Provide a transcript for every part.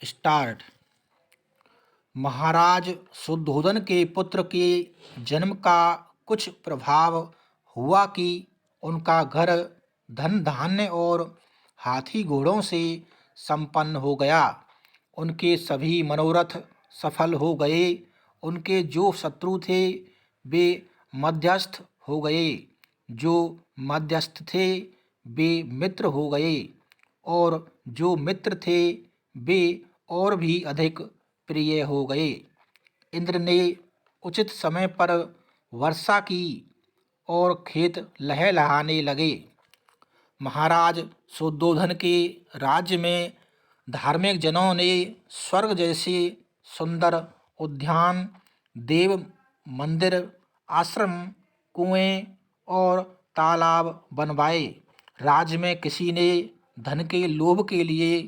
Start. महाराज शुद्धोधन के पुत्र के जन्म का कुछ प्रभाव हुआ कि उनका घर धन धान्य और हाथी घोड़ों से संपन्न हो गया। उनके सभी मनोरथ सफल हो गए। उनके जो शत्रु थे वे मध्यस्थ हो गए, जो मध्यस्थ थे वे मित्र हो गए, और जो मित्र थे वे और भी अधिक प्रिय हो गए। इंद्र ने उचित समय पर वर्षा की और खेत लहलहाने लगे। महाराज शुद्धोधन के राज्य में धार्मिक जनों ने स्वर्ग जैसे सुंदर उद्यान, देव मंदिर, आश्रम, कुएं और तालाब बनवाए। राज्य में किसी ने धन के लोभ के लिए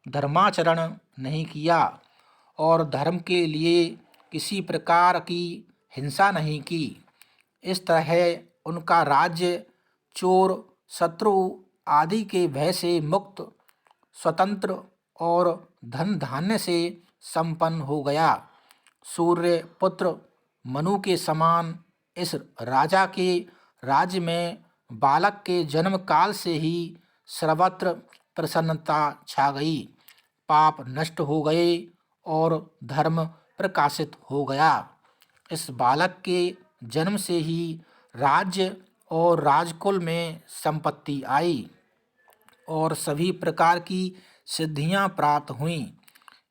धर्माचरण नहीं किया और धर्म के लिए किसी प्रकार की हिंसा नहीं की। इस तरह उनका राज्य चोर, शत्रु आदि के भय से मुक्त, स्वतंत्र और धन धान्य से संपन्न हो गया। सूर्य पुत्र मनु के समान इस राजा के राज्य में बालक के जन्म काल से ही सर्वत्र प्रसन्नता छा गई। पाप नष्ट हो गए और धर्म प्रकाशित हो गया। इस बालक के जन्म से ही राज्य और राजकुल में संपत्ति आई और सभी प्रकार की सिद्धियां प्राप्त हुईं।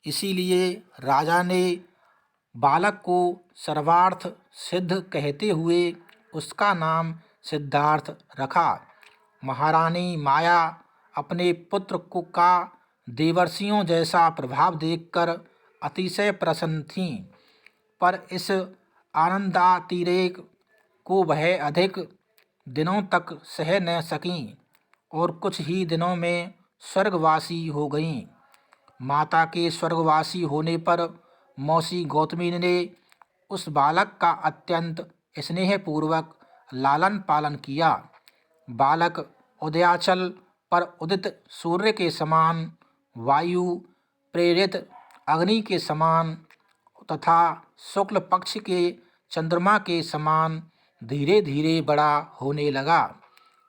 इसीलिए राजा ने बालक को सर्वार्थ सिद्ध कहते हुए उसका नाम सिद्धार्थ रखा। महारानी माया अपने पुत्र को का देवर्षियों जैसा प्रभाव देखकर अतिशय प्रसन्न थीं, पर इस आनंदातिरेक को वह अधिक दिनों तक सह न सकीं और कुछ ही दिनों में स्वर्गवासी हो गईं। माता के स्वर्गवासी होने पर मौसी गौतमी ने उस बालक का अत्यंत स्नेहपूर्वक लालन पालन किया। बालक उदयाचल पर उदित सूर्य के समान, वायु प्रेरित अग्नि के समान तथा शुक्ल पक्ष के चंद्रमा के समान धीरे धीरे बड़ा होने लगा।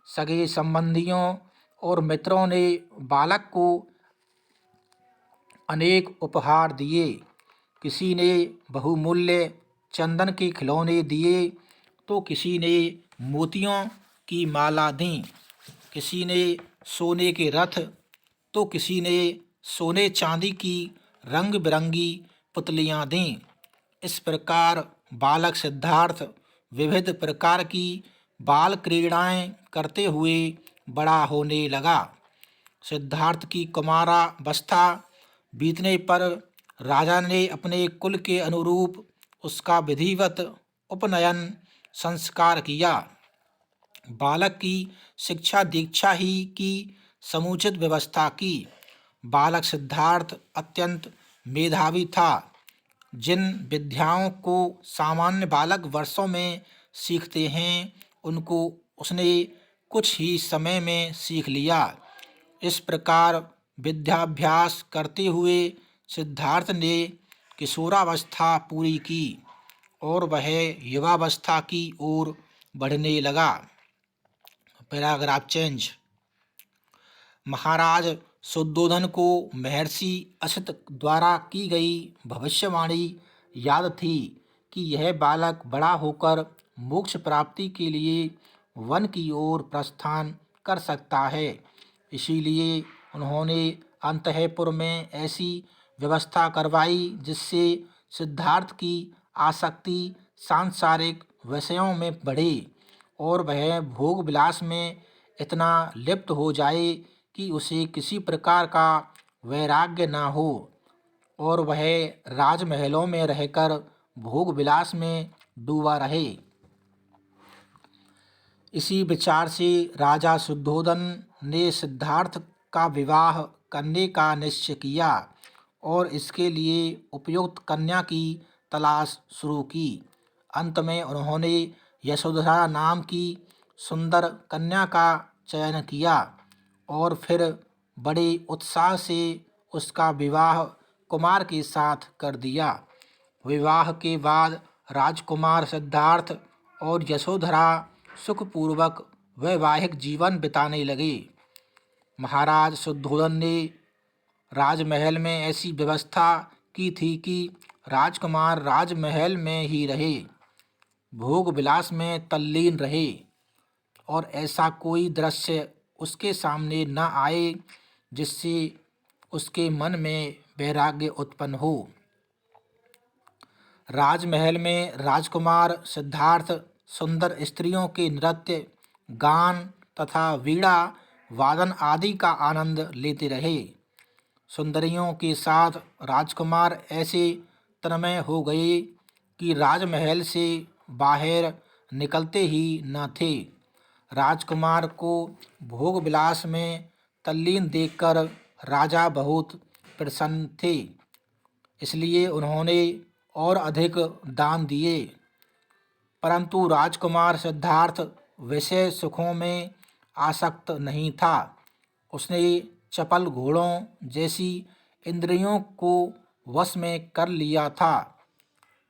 सगे संबंधियों और मित्रों ने बालक को अनेक उपहार दिए। किसी ने बहुमूल्य चंदन के खिलौने दिए तो किसी ने मोतियों की माला दी, किसी ने सोने के रथ तो किसी ने सोने चांदी की रंग बिरंगी पुतलियां दीं। इस प्रकार बालक सिद्धार्थ विविध प्रकार की बाल क्रीड़ाएं करते हुए बड़ा होने लगा। सिद्धार्थ की कुमारावस्था बीतने पर राजा ने अपने कुल के अनुरूप उसका विधिवत उपनयन संस्कार किया। बालक की शिक्षा दीक्षा ही की समुचित व्यवस्था की। बालक सिद्धार्थ अत्यंत मेधावी था। जिन विद्याओं को सामान्य बालक वर्षों में सीखते हैं उनको उसने कुछ ही समय में सीख लिया। इस प्रकार विद्याभ्यास करते हुए सिद्धार्थ ने किशोरावस्था पूरी की और वह युवावस्था की ओर बढ़ने लगा। Paragraph change. महाराज शुद्धोधन को महर्षि असित द्वारा की गई भविष्यवाणी याद थी कि यह बालक बड़ा होकर मोक्ष प्राप्ति के लिए वन की ओर प्रस्थान कर सकता है। इसीलिए उन्होंने अंतःपुर में ऐसी व्यवस्था करवाई जिससे सिद्धार्थ की आसक्ति सांसारिक विषयों में बढ़े और वह भोग विलास में इतना लिप्त हो जाए कि उसे किसी प्रकार का वैराग्य न हो और वह राजमहलों में रहकर भोग विलास में डूबा रहे। इसी विचार से राजा शुद्धोधन ने सिद्धार्थ का विवाह करने का निश्चय किया और इसके लिए उपयुक्त कन्या की तलाश शुरू की। अंत में उन्होंने यशोधरा नाम की सुंदर कन्या का चयन किया और फिर बड़े उत्साह से उसका विवाह कुमार के साथ कर दिया। विवाह के बाद राजकुमार सिद्धार्थ और यशोधरा सुखपूर्वक वैवाहिक जीवन बिताने लगे। महाराज शुद्धोधन ने राजमहल में ऐसी व्यवस्था की थी कि राजकुमार राजमहल में ही रहे, भोग विलास में तल्लीन रहे और ऐसा कोई दृश्य उसके सामने न आए जिससे उसके मन में वैराग्य उत्पन्न हो। राजमहल में राजकुमार सिद्धार्थ सुंदर स्त्रियों के नृत्य, गान तथा वीणा वादन आदि का आनंद लेते रहे। सुंदरियों के साथ राजकुमार ऐसे तन्मय हो गए कि राजमहल से बाहर निकलते ही न थे। राजकुमार को भोग विलास में तल्लीन देखकर राजा बहुत प्रसन्न थे, इसलिए उन्होंने और अधिक दान दिए। परंतु राजकुमार सिद्धार्थ विषय सुखों में आसक्त नहीं था। उसने चपल घोड़ों जैसी इंद्रियों को वश में कर लिया था।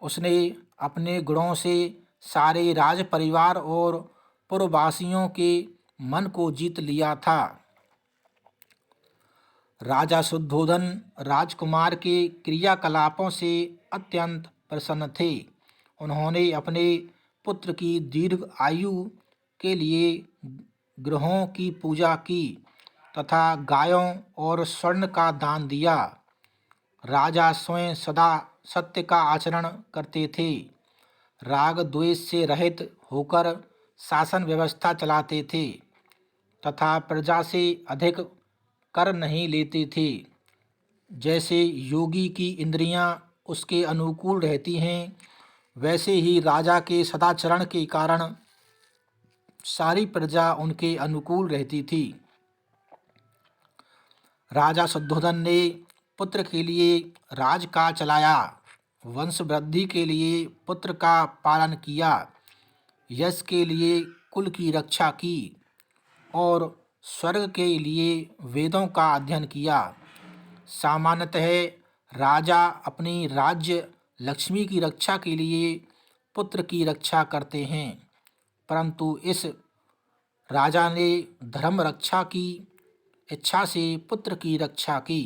उसने अपने गुणों से सारे राज परिवार और पुरवासियों के मन को जीत लिया था। राजा शुद्धोधन राजकुमार के क्रियाकलापों से अत्यंत प्रसन्न थे। उन्होंने अपने पुत्र की दीर्घ आयु के लिए ग्रहों की पूजा की तथा गायों और स्वर्ण का दान दिया। राजा स्वयं सदा सत्य का आचरण करते थे, राग द्वेष से रहित होकर शासन व्यवस्था चलाते थे तथा प्रजा से अधिक कर नहीं लेते थे। जैसे योगी की इंद्रियां उसके अनुकूल रहती हैं, वैसे ही राजा के सदाचरण के कारण सारी प्रजा उनके अनुकूल रहती थी। राजा शुद्धोधन ने पुत्र के लिए राजकाज चलाया, वंश वृद्धि के लिए पुत्र का पालन किया, यश के लिए कुल की रक्षा की और स्वर्ग के लिए वेदों का अध्ययन किया। सामान्यतः राजा अपनी राज्य लक्ष्मी की रक्षा के लिए पुत्र की रक्षा करते हैं, परंतु इस राजा ने धर्म रक्षा की इच्छा से पुत्र की रक्षा की।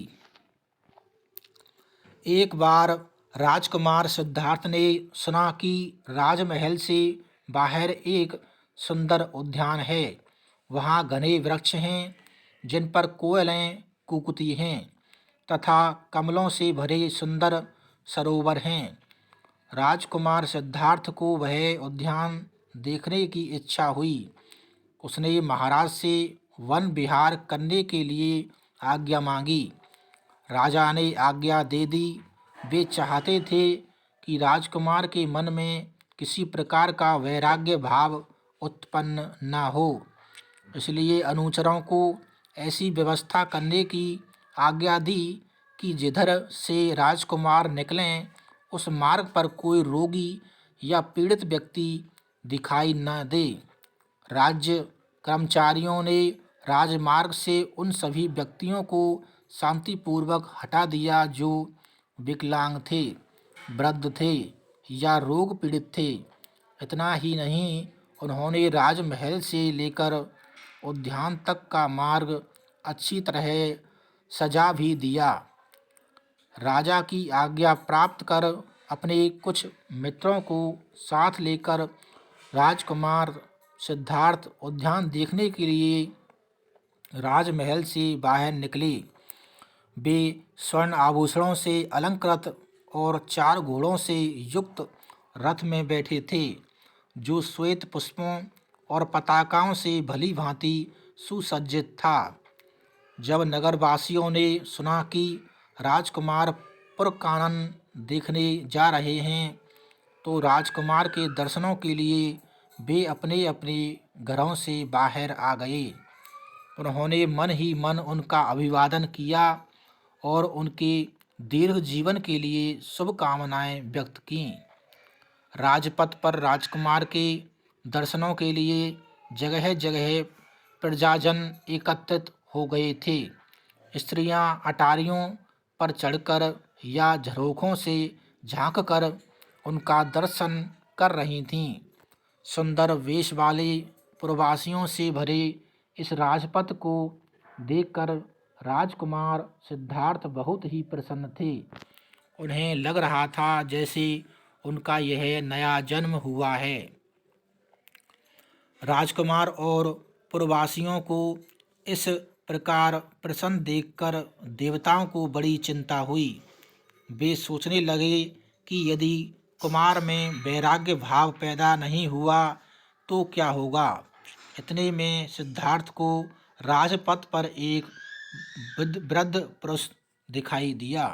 एक बार राजकुमार सिद्धार्थ ने सुना कि राजमहल से बाहर एक सुंदर उद्यान है। वहाँ घने वृक्ष हैं जिन पर कोयलें कूकती हैं तथा कमलों से भरे सुंदर सरोवर हैं। राजकुमार सिद्धार्थ को वह उद्यान देखने की इच्छा हुई। उसने महाराज से वन विहार करने के लिए आज्ञा मांगी। राजा ने आज्ञा दे दी। वे चाहते थे कि राजकुमार के मन में किसी प्रकार का वैराग्य भाव उत्पन्न न हो, इसलिए अनुचरों को ऐसी व्यवस्था करने की आज्ञा दी कि जिधर से राजकुमार निकलें उस मार्ग पर कोई रोगी या पीड़ित व्यक्ति दिखाई न दे। राज्य कर्मचारियों ने राजमार्ग से उन सभी व्यक्तियों को शांतिपूर्वक हटा दिया जो विकलांग थे, वृद्ध थे या रोग पीड़ित थे। इतना ही नहीं, उन्होंने राजमहल से लेकर उद्यान तक का मार्ग अच्छी तरह सजा भी दिया। राजा की आज्ञा प्राप्त कर अपने कुछ मित्रों को साथ लेकर राजकुमार सिद्धार्थ उद्यान देखने के लिए राजमहल से बाहर निकले। वे स्वर्ण आभूषणों से अलंकृत और 4 घोड़ों से युक्त रथ में बैठे थे, जो श्वेत पुष्पों और पताकाओं से भली भांति सुसज्जित था। जब नगरवासियों ने सुना कि राजकुमार पुरकानन देखने जा रहे हैं, तो राजकुमार के दर्शनों के लिए वे अपने अपने घरों से बाहर आ गए। उन्होंने मन ही मन उनका अभिवादन किया और उनके दीर्घ जीवन के लिए शुभकामनाएं व्यक्त कीं। राजपथ पर राजकुमार के दर्शनों के लिए जगह जगह प्रजाजन एकत्रित हो गए थे। स्त्रियां अटारियों पर चढ़कर या झरोखों से झांककर उनका दर्शन कर रही थीं। सुंदर वेश वाले प्रवासियों से भरे इस राजपथ को देखकर राजकुमार सिद्धार्थ बहुत ही प्रसन्न थे। उन्हें लग रहा था जैसे उनका यह नया जन्म हुआ है। राजकुमार और पुरवासियों को इस प्रकार प्रसन्न देखकर देवताओं को बड़ी चिंता हुई। वे सोचने लगे कि यदि कुमार में वैराग्य भाव पैदा नहीं हुआ तो क्या होगा। इतने में सिद्धार्थ को राजपथ पर एक वृद्ध पुरुष दिखाई दिया।